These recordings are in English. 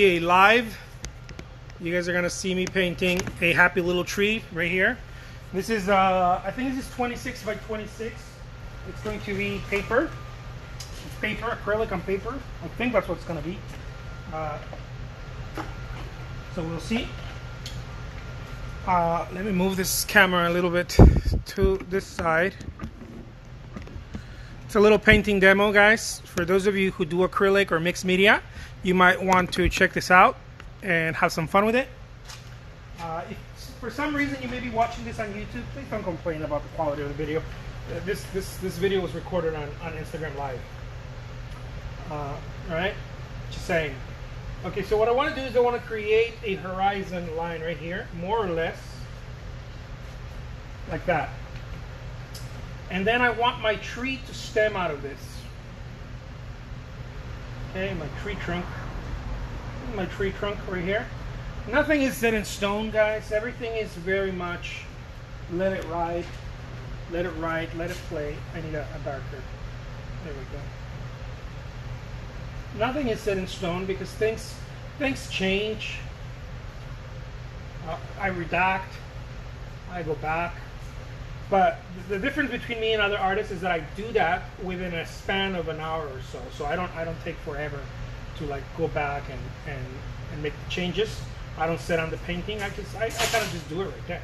A live, you guys are gonna see me painting a happy little tree right here. This is I think this is 26 by 26. It's going to be paper. It's paper, acrylic on paper. I think that's what it's gonna be. So we'll see. Let me move this camera a little bit to this side. It's a little painting demo, guys. For those of you who do acrylic or mixed media, you might want to check this out and have some fun with it. If for some reason you may be watching this on YouTube, please don't complain about the quality of the video. This video was recorded on Instagram Live. Alright? Just saying. Okay, so what I want to do is I want to create a horizon line right here, more or less. Like that. And then I want my tree to stem out of this. Okay, my tree trunk right here. Nothing is set in stone, guys. Everything is very much let it ride, let it play. I need a darker. There we go. Nothing is set in stone because things change. I redact, I go back. But the difference between me and other artists is that I do that within a span of an hour or so. So I don't take forever to like go back and make the changes. I don't sit on the painting. I kind of just do it right there.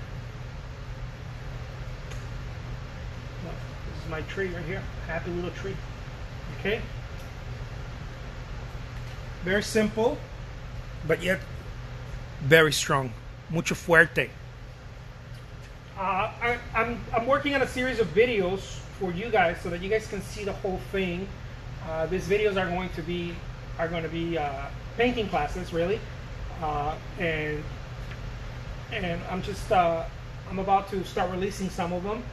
Look, this is my tree right here. Happy little tree. Okay. Very simple, but yet very strong. Mucho fuerte. I'm working on a series of videos for you guys so that you guys can see the whole thing. These videos are going to be painting classes, really, and I'm about to start releasing some of them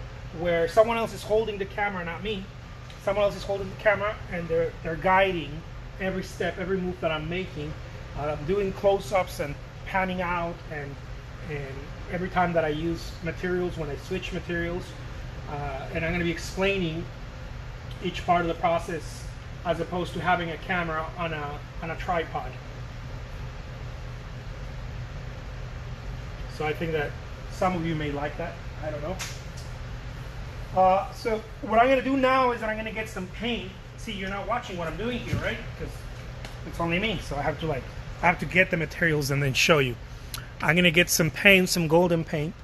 where someone else is holding the camera, not me. Someone else is holding the camera and they're guiding every step, every move that I'm making. I'm doing close-ups and panning out and every time that I use materials, when I switch materials, and I'm going to be explaining each part of the process as opposed to having a camera on a tripod. So I think that some of you may like that. I don't know. So what I'm going to do now is that I'm going to get some paint. See, you're not watching what I'm doing here, right? Because it's only me, so I have to get the materials and then show you. I'm going to get some paint, some golden paint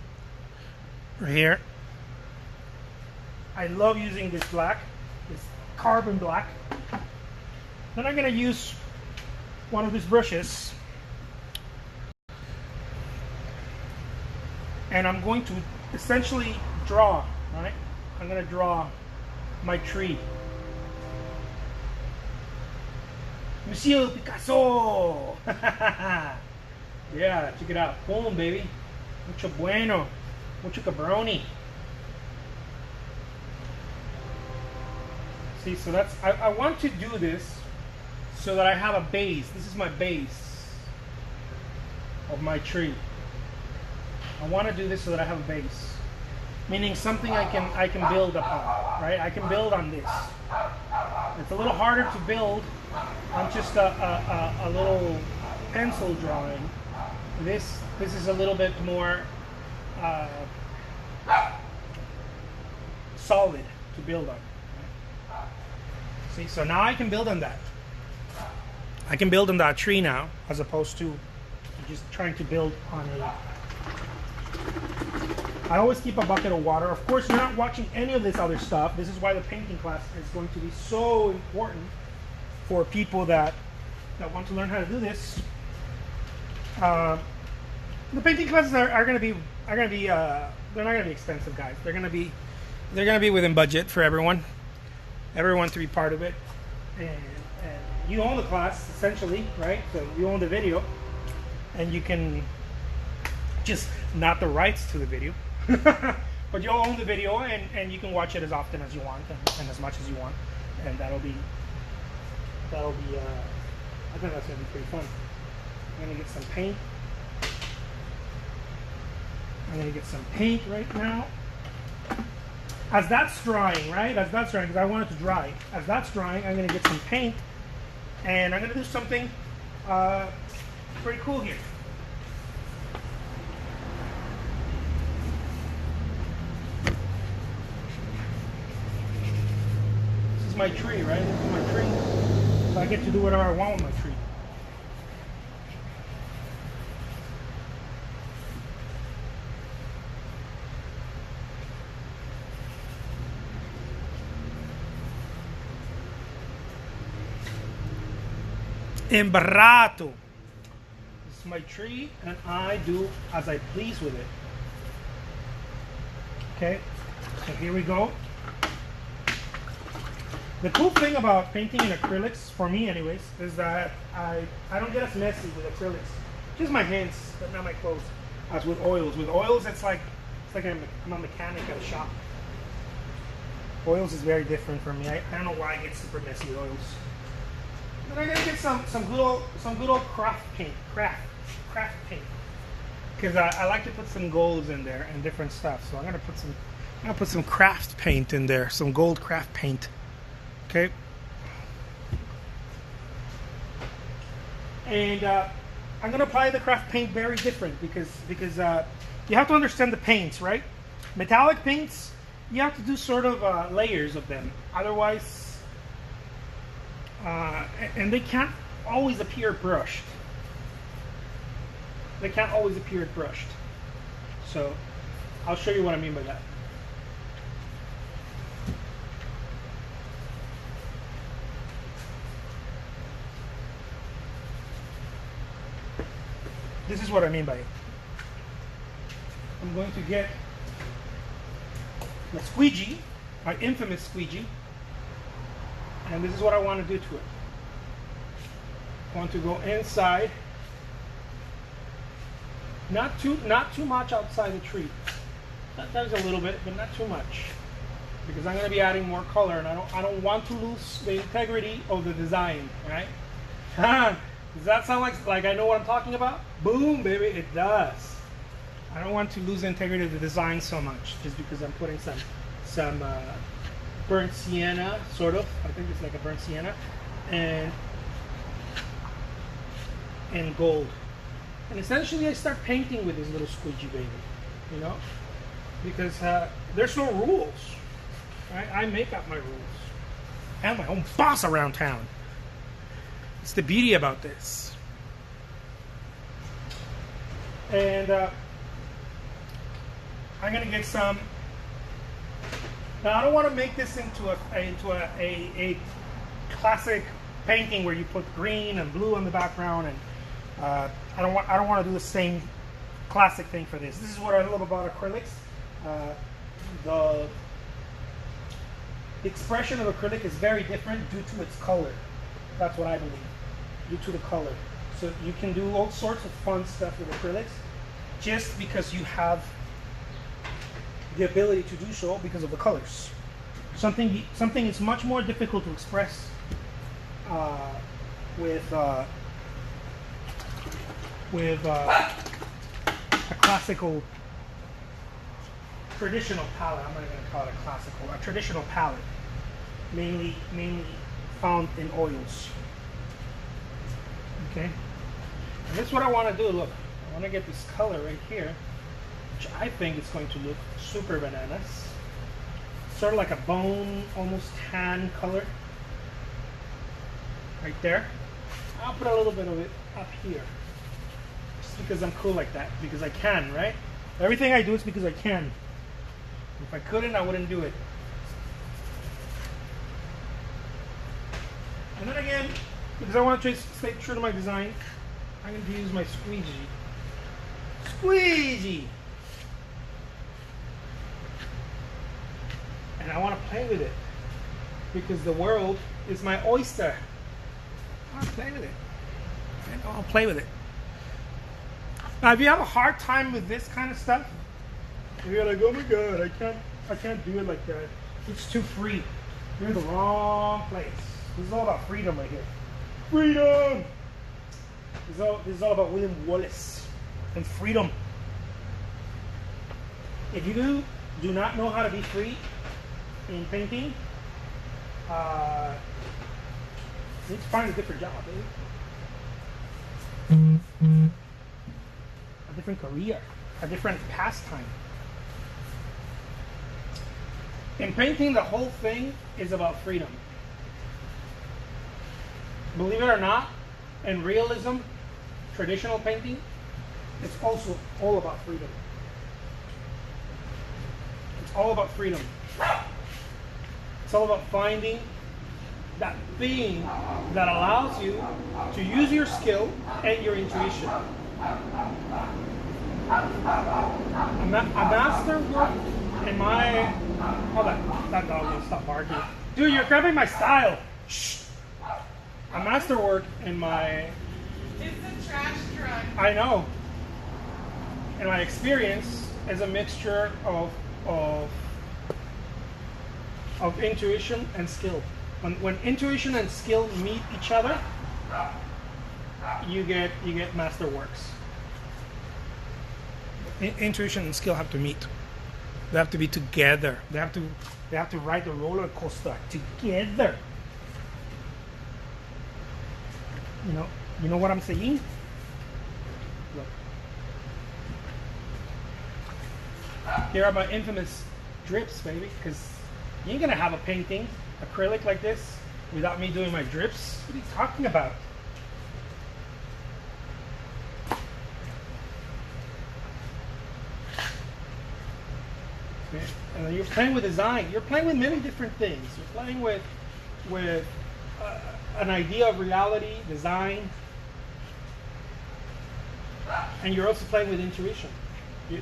right here. I love using this black, this carbon black. Then I'm going to use one of these brushes and I'm going to essentially draw, right? I'm going to draw my tree. Monsieur Picasso! Yeah, check it out. Boom, baby. Mucho bueno. Mucho cabroni. See, so that's... I want to do this so that I have a base. This is my base of my tree. I want to do this so that I have a base. Meaning something I can build upon, right? I can build on this. It's a little harder to build on just a little pencil drawing. This is a little bit more solid to build on. See, so now I can build on that. I can build on that tree now, as opposed to just trying to build on a... I always keep a bucket of water. Of course, you're not watching any of this other stuff. This is why the painting class is going to be so important for people that want to learn how to do this. The painting classes are going to be they're not going to be expensive, guys. They're going to be within budget for everyone to be part of it, and you own the class essentially, right? So you own the video, and you can just not the rights to the video, but you own the video, and you can watch it as often as you want and as much as you want, and that'll be I think that's going to be pretty fun. I'm going to get some paint. I'm going to get some paint right now. As that's drying, right? As that's drying, because I want it to dry. As that's drying, I'm going to get some paint. And I'm going to do something It's pretty cool here. This is my tree, right? This is my tree. So I get to do whatever I want with my tree. Imbarrato. This is my tree, and I do as I please with it. Okay, so here we go. The cool thing about painting in acrylics, for me anyways, is that I don't get as messy with acrylics. Just my hands, but not my clothes. As with oils. With oils, it's like I'm a mechanic at a shop. Oils is very different for me. I don't know why I get super messy with oils. But I'm gonna get some good old craft paint, because I like to put some golds in there and different stuff. So I'm gonna put some craft paint in there, some gold craft paint. Okay. And I'm gonna apply the craft paint very different because you have to understand the paints, right? Metallic paints, you have to do sort of layers of them, otherwise. And they can't always appear brushed. They can't always appear brushed. So I'll show you what I mean by that. This is what I mean by it. I'm going to get the squeegee, my infamous squeegee. And this is what I want to do to it. I want to go inside, not too much outside the tree. Sometimes a little bit, but not too much, because I'm going to be adding more color, and I don't want to lose the integrity of the design. Right? Does that sound like I know what I'm talking about? Boom, baby, it does. I don't want to lose the integrity of the design so much, just because I'm putting some burnt sienna, sort of. I think it's like a burnt sienna, and gold. And essentially, I start painting with this little squeegee baby, you know, because there's no rules. Right? I make up my rules. I'm my own boss around town. It's the beauty about this. And I'm gonna get some. Now I don't want to make this into a classic painting where you put green and blue on the background, and I don't want to do the same classic thing for this. This is what I love about acrylics. The expression of acrylic is very different due to its color. That's what I believe, due to the color. So you can do all sorts of fun stuff with acrylics just because you have the ability to do so because of the colors. Something is much more difficult to express with a classical, traditional palette. I'm not going to call it a classical, a traditional palette, mainly found in oils. Okay, and this is what I want to do. Look, I want to get this color right here, which I think is going to look super bananas. Sort of like a bone, almost tan color. Right there. I'll put a little bit of it up here. Just because I'm cool like that. Because I can, right? Everything I do is because I can. If I couldn't, I wouldn't do it. And then again, because I want to stay true to my design, I'm going to use my squeegee. Squeegee! And I want to play with it. Because the world is my oyster. I want to play with it. I'll play with it. Now, if you have a hard time with this kind of stuff, if you're like, oh my god, I can't do it like that. It's too free. You're in the wrong place. This is all about freedom right here. Freedom! This is all about William Wallace and freedom. If you do not know how to be free in painting, you need to find a different job, baby. a different career, a different pastime. In painting, the whole thing is about freedom. Believe it or not, in realism, traditional painting, it's also all about freedom. It's all about freedom. It's all about finding that thing that allows you to use your skill and your intuition. A masterwork in my... Hold on, that dog will stop barking. Dude, you're grabbing my style. Shh. A masterwork in my... It's a trash truck. I know. In my experience is a mixture of intuition and skill. When intuition and skill meet each other, you get masterworks. Intuition and skill have to meet. They have to be together. They have to ride the roller coaster together. You know what I'm saying? Look. Here are my infamous drips, baby, because you ain't gonna have a painting acrylic like this without me doing my drips. What are you talking about? And then you're playing with design. You're playing with many different things. You're playing with an idea of reality, design, and you're also playing with intuition.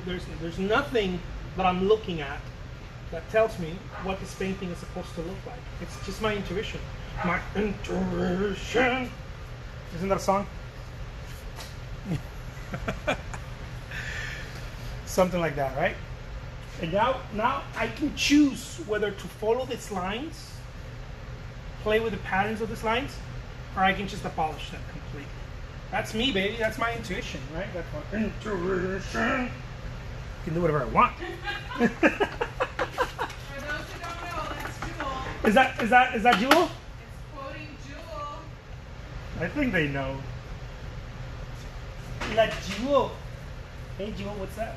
There's nothing that I'm looking at that tells me what this painting is supposed to look like. It's just my intuition. My intuition. Isn't that a song? Something like that, right? And now I can choose whether to follow these lines, play with the patterns of these lines, or I can just abolish them completely. That's me, baby. That's my intuition, right? That's my intuition. You can do whatever I want. For those who don't know, that's Jewel. Is that Jewel? It's quoting Jewel. I think they know. Like Jewel. Hey Jewel, what's that?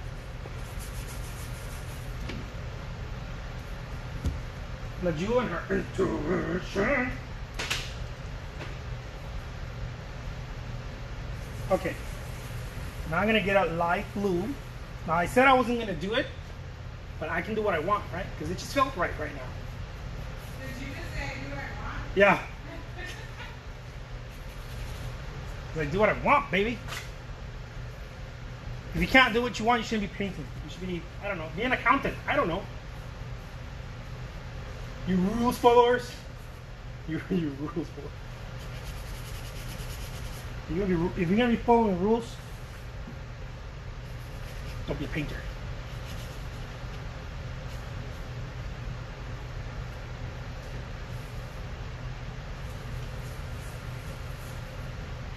La Jewel and her intuition. Okay. Now I'm gonna get a light blue. Now I said I wasn't gonna do it, but I can do what I want, right? Because it just felt right now. Did you just say do what I want? Yeah. I do what I want, baby. If you can't do what you want, you shouldn't be painting. You should be, I don't know, be an accountant. I don't know. You rules followers. You rules followers. If you're gonna be following rules, don't be a painter.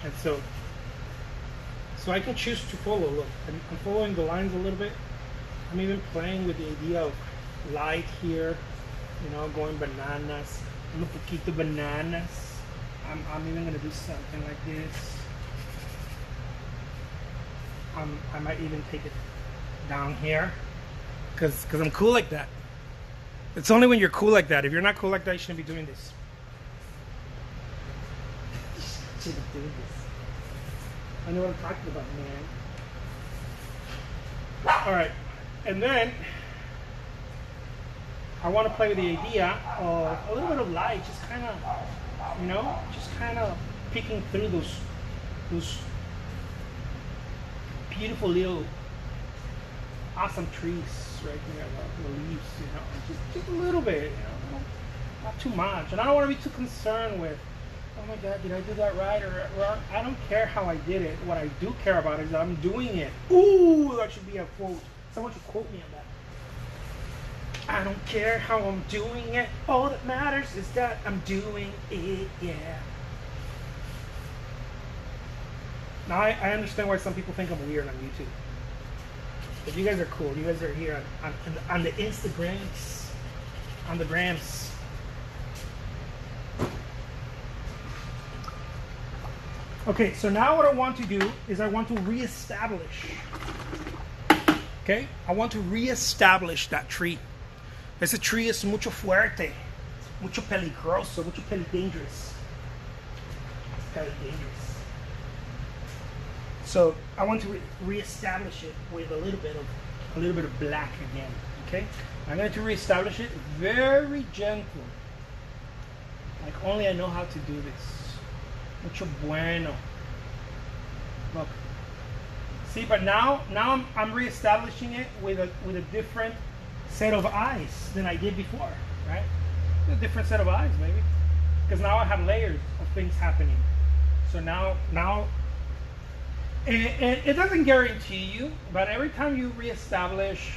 And so I can choose to follow. Look, I'm following the lines a little bit. I'm even playing with the idea of light here, going bananas, un poquito bananas. I'm even gonna do something like this. I might even take it down here, cause I'm cool like that. It's only when you're cool like that. If you're not cool like that, you shouldn't be doing this. You shouldn't be doing this. I know what I'm talking about, man. All right, and then I want to play with the idea of a little bit of light, just kind of peeking through those beautiful little awesome trees right there, the leaves, just a little bit, not too much. And I don't want to be too concerned with, oh my God, did I do that right or wrong? I don't care how I did it. What I do care about is that I'm doing it. Ooh, that should be a quote. Someone should quote me on that. I don't care how I'm doing it. All that matters is that I'm doing it, yeah. Now, I understand why some people think I'm weird on YouTube. But you guys are cool. You guys are here on the Instagrams. On the grams. Okay, so now what I want to do is I want to reestablish. Okay, I want to reestablish that tree. Ese tree es mucho fuerte, mucho peligroso, mucho dangerous. Peli dangerous. So I want to reestablish it with a little bit of black again. Okay, I'm going to reestablish it very gentle, like only I know how to do this. Mucho bueno. Look. See, but now I'm reestablishing it with a different set of eyes than I did before, right? A different set of eyes, maybe, because now I have layers of things happening. So now, and it doesn't guarantee you, but every time you reestablish,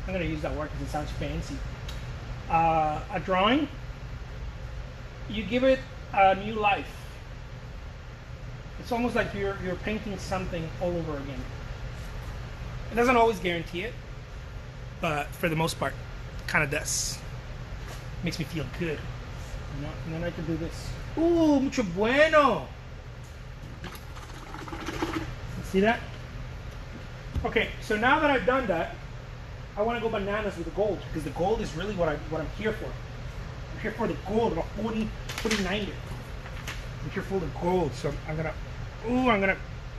I'm going to use that word because it sounds fancy. A drawing, you give it a new life. It's almost like you're painting something all over again. It doesn't always guarantee it, but for the most part, it kind of does. Makes me feel good, you know. And then I can do this. Ooh, mucho bueno. See that? Okay, so now that I've done that, I want to go bananas with the gold because the gold is really what I'm here for. I'm here for the gold, about 40, 90. I'm here for the gold, so I'm gonna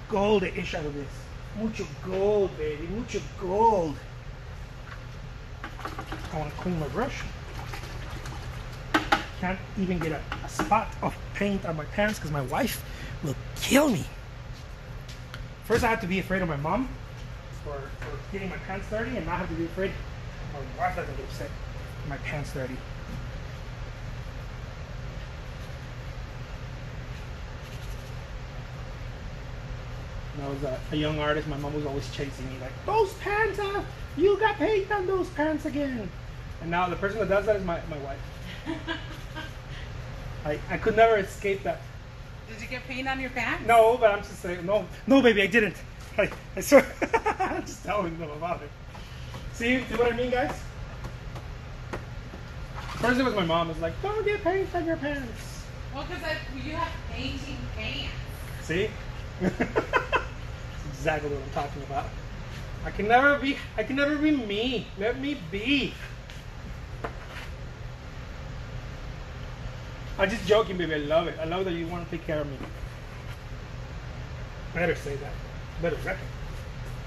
gold the ish out of this. Mucho gold, baby, mucho gold. I want to clean my brush. Can't even get a spot of paint on my pants because my wife will kill me. First I have to be afraid of my mom for getting my pants dirty, and now I have to be afraid my wife doesn't get upset with my pants dirty. When I was a young artist, my mom was always chasing me like, those pants are, you got paint on those pants again. And now the person that does that is my wife. I could never escape that. Did you get paint on your pants? No, but I'm just saying, no baby, I didn't. I swear, I'm just telling them about it. See what I mean, guys? First it was my mom, was like, don't get paint on your pants. Well, because you have painting pants. See? That's exactly what I'm talking about. I can never be me. Let me be. I'm just joking, baby. I love it. I love that you want to take care of me. Better say that. Better second.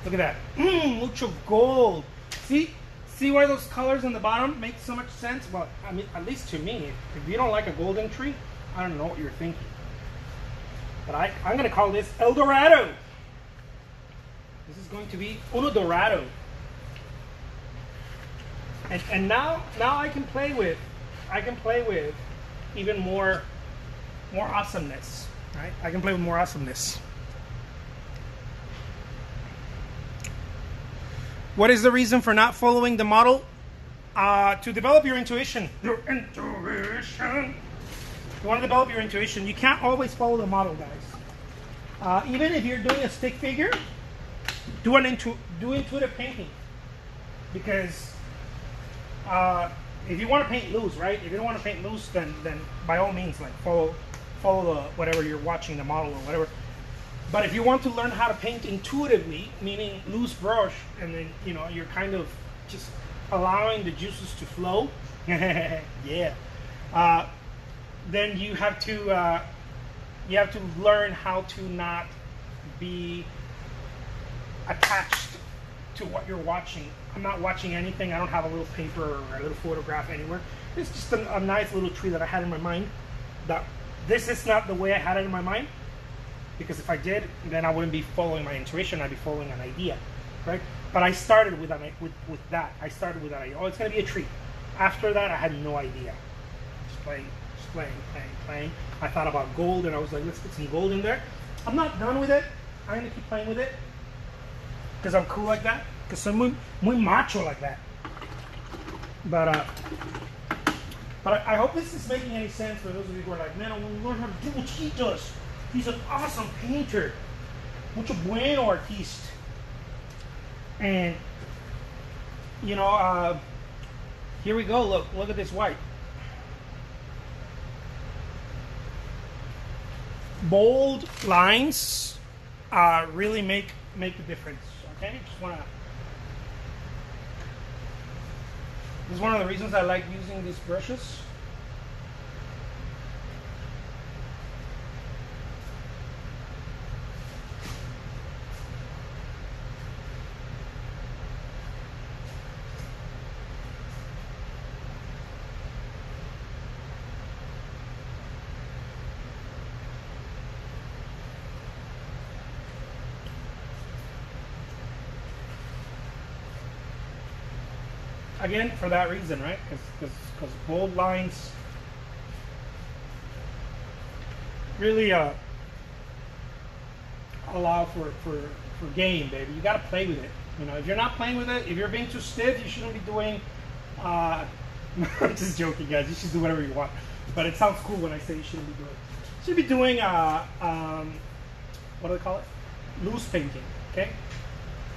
Look at that. Mucho gold. See why those colors on the bottom make so much sense? Well, I mean, at least to me. If you don't like a golden tree, I don't know what you're thinking. But I'm going to call this El Dorado. This is going to be Uno Dorado. And now I can play with even more awesomeness, right? I can play with more awesomeness. What is the reason for not following the model? To develop your intuition. Your intuition. You want to develop your intuition. You can't always follow the model, guys. Even if you're doing a stick figure, do intuitive painting. Because if you want to paint loose, right? If you don't want to paint loose, then by all means, like follow the whatever you're watching, the model or whatever. But if you want to learn how to paint intuitively, meaning loose brush, and then you're kind of just allowing the juices to flow, yeah. Then you have to learn how to not be attached to what you're watching. I'm not watching anything. I don't have a little paper or a little photograph anywhere. It's just a nice little tree that I had in my mind. That this is not the way I had it in my mind, because if I did, then I wouldn't be following my intuition. I'd be following an idea, right? But I started with that. I started with that idea. Oh, it's gonna be a tree. After that, I had no idea. Just playing. I thought about gold, and I was like, let's put some gold in there. I'm not done with it. I'm gonna keep playing with it because I'm cool like that. Because I'm muy macho like that. But I hope this is making any sense for those of you who are like, man, I want to learn how to do what he does. He's an awesome painter. Mucho bueno artiste. And, here we go. Look at this white. bold lines really make the difference. Okay, just wanna. This is one of the reasons I like using these brushes. Again, for that reason, right? Because bold lines really allow for game, baby. You got to play with it. You know, if you're not playing with it, if you're being too stiff, you shouldn't be doing. I'm just joking, guys. You should do whatever you want. But it sounds cool when I say you shouldn't be doing. You should be doing what do they call it? Loose painting, okay?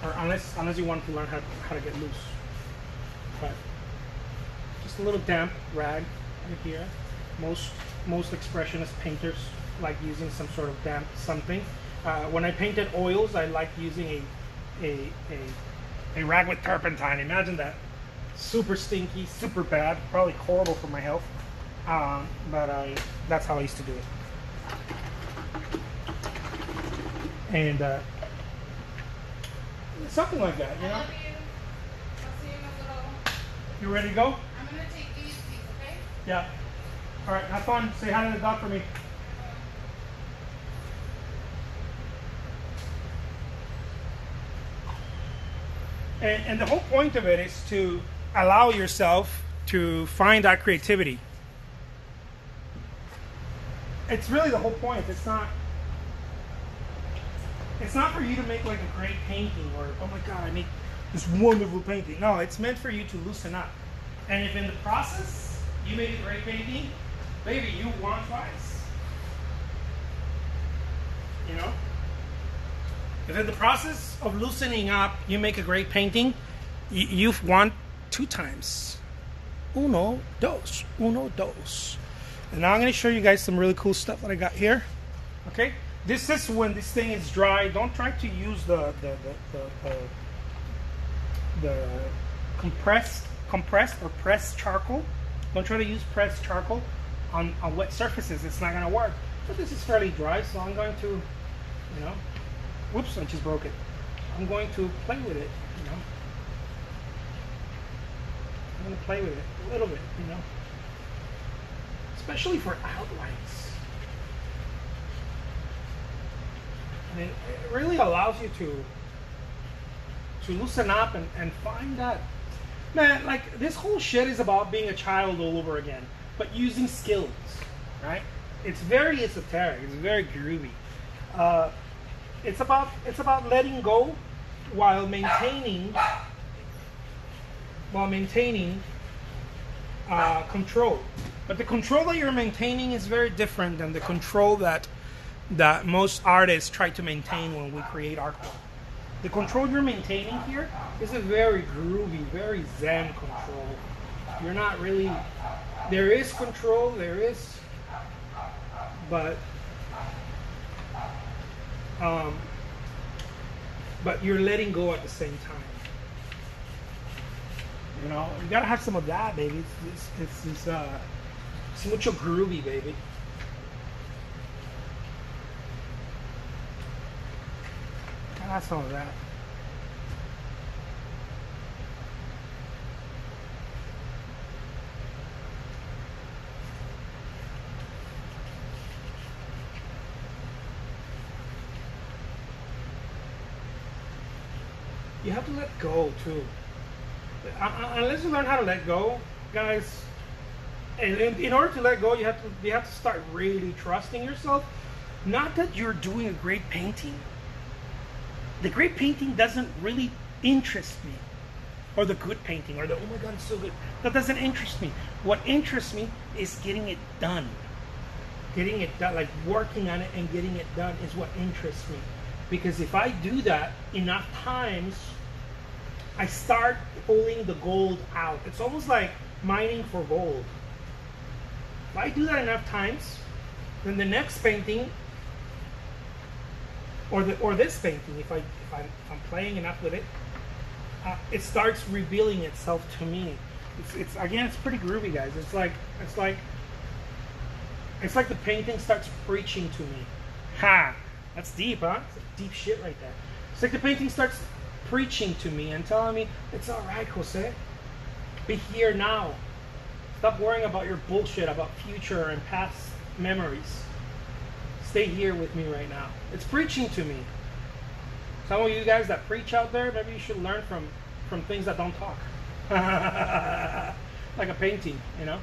Or unless you want to learn how to get loose. But just a little damp rag right here. Most expressionist painters like using some sort of damp something. When I painted oils, I like using a rag with turpentine. Imagine that. Super stinky, super bad, probably horrible for my health. But that's how I used to do it. And something like that, you know. I love you. I'll see you in a little. You ready to go? I'm gonna take these, okay? Yeah. All right. Have fun. Say hi to the dog for me. And the whole point of it is to allow yourself to find that creativity. It's really the whole point. It's not for you to make like a great painting or, oh my God, I made this wonderful painting. No, it's meant for you to loosen up. And if in the process you made a great painting, baby, you won twice. You know? If in the process of loosening up you make a great painting, you've won 2 times. Uno, dos. Uno, dos. And now I'm going to show you guys some really cool stuff that I got here. Okay? This is when this thing is dry. Don't try to use the compressed or pressed charcoal. Don't try to use pressed charcoal on wet surfaces. It's not going to work. But this is fairly dry, so I'm going to, you know, whoops, I just broke it. I'm going to play with it, you know. I'm going to play with it a little bit, you know. Especially for outlines. And it really allows you to loosen up and find that. Man, like, this whole shit is about being a child all over again, but using skills, right? It's very esoteric. It's very groovy. It's about letting go while maintaining control. But the control that you're maintaining is very different than the control that most artists try to maintain when we create artwork. The control you're maintaining here is a very groovy, very zen control. You're not really. There is control. There is, but you're letting go at the same time. You know, you gotta have some of that, baby. It's mucho groovy, baby. Gotta have some of that. You have to let go too. Unless you learn how to let go, guys, and in order to let go, you have to start really trusting yourself. Not that you're doing a great painting. The great painting doesn't really interest me, or the good painting, or the oh my God, it's so good. That doesn't interest me. What interests me is getting it done. Getting it done, like working on it and getting it done, is what interests me. Because if I do that enough times, I start pulling the gold out. It's almost like mining for gold. If I do that enough times, then the next painting or this painting, if I'm playing enough with it, it starts revealing itself to me. It's again, it's pretty groovy, guys. It's like the painting starts preaching to me. Ha! That's deep, huh? It's deep shit right there. It's like the painting starts preaching to me and telling me, it's all right, Jose. Be here now. Stop worrying about your bullshit about future and past memories. Stay here with me right now. It's preaching to me. Some of you guys that preach out there, maybe you should learn from things that don't talk. Like a painting, you know?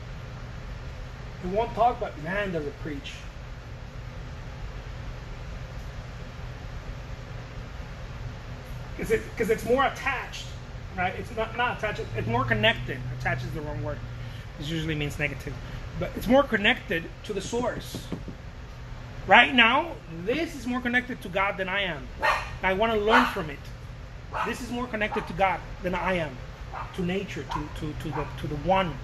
It won't talk, but man, does it preach. Because it's more attached, right? It's not attached, it's more connected. Attached is the wrong word. This usually means negative. But it's more connected to the source. Right now, this is more connected to God than I am. I want to learn from it. This is more connected to God than I am. To nature, to the one.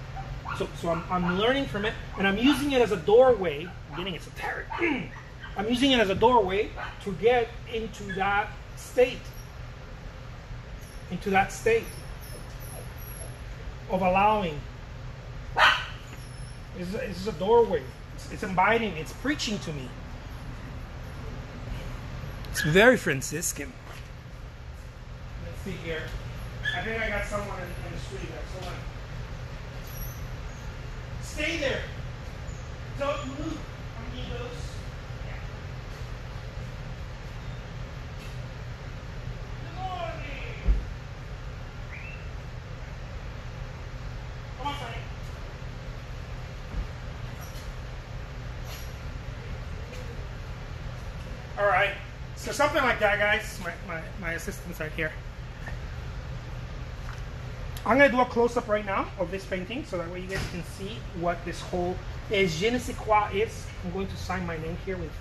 So I'm learning from it, and I'm using it as a doorway. I'm getting esoteric. I'm using it as a doorway to get into that state. Into that state of allowing. It's a doorway. It's inviting. It's preaching to me. It's very Franciscan. Let's see here. I think I got someone in the street. Someone. Stay there. Don't move, amigos. Good morning. Come on, Sonny. All right. So something like that, guys. My assistants are here. I'm going to do a close-up right now of this painting so that way you guys can see what this whole je ne sais quoi is. I'm going to sign my name here with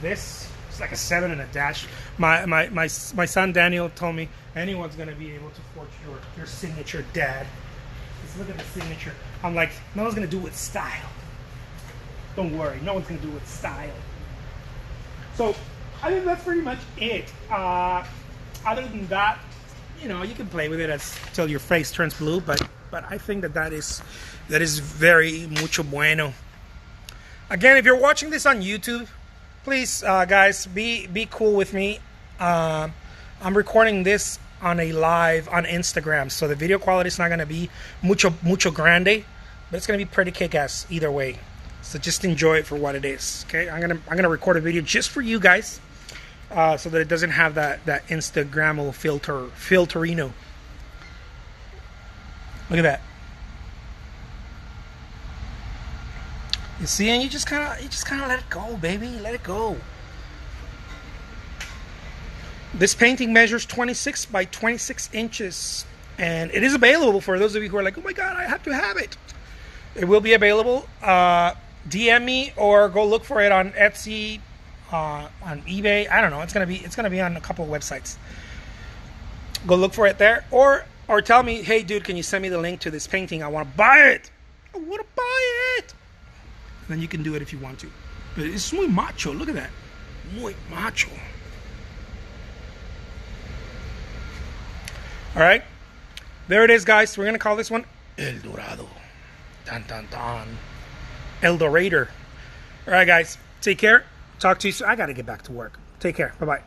this. It's like a 7 and a dash. My son Daniel told me anyone's going to be able to forge your signature, Dad. Just look at the signature. I'm like, no one's going to do it with style. Don't worry, no one's going to do it with style. So I think that's pretty much it. Other than that, you know, you can play with it until your face turns blue, but I think that is very mucho bueno. Again, if you're watching this on YouTube, please, guys, be cool with me. I'm recording this on a live on Instagram, so the video quality is not going to be mucho grande, but it's going to be pretty kick-ass either way. So just enjoy it for what it is. Okay, I'm gonna record a video just for you guys. So that it doesn't have that Instagram filterino. Look at that. You see, and you just kind of let it go, baby. Let it go. This painting measures 26 by 26 inches, and it is available for those of you who are like, "Oh my God, I have to have it." It will be available. DM me or go look for it on Etsy. On eBay, I don't know. It's gonna be on a couple of websites. Go look for it there, or tell me, hey, dude, can you send me the link to this painting? I want to buy it. I want to buy it. And then you can do it if you want to. But it's muy macho. Look at that, muy macho. All right, there it is, guys. We're gonna call this one El Dorado. Dun dun dun. El Dorator. All right, guys. Take care. Talk to you soon. I got to get back to work. Take care. Bye-bye.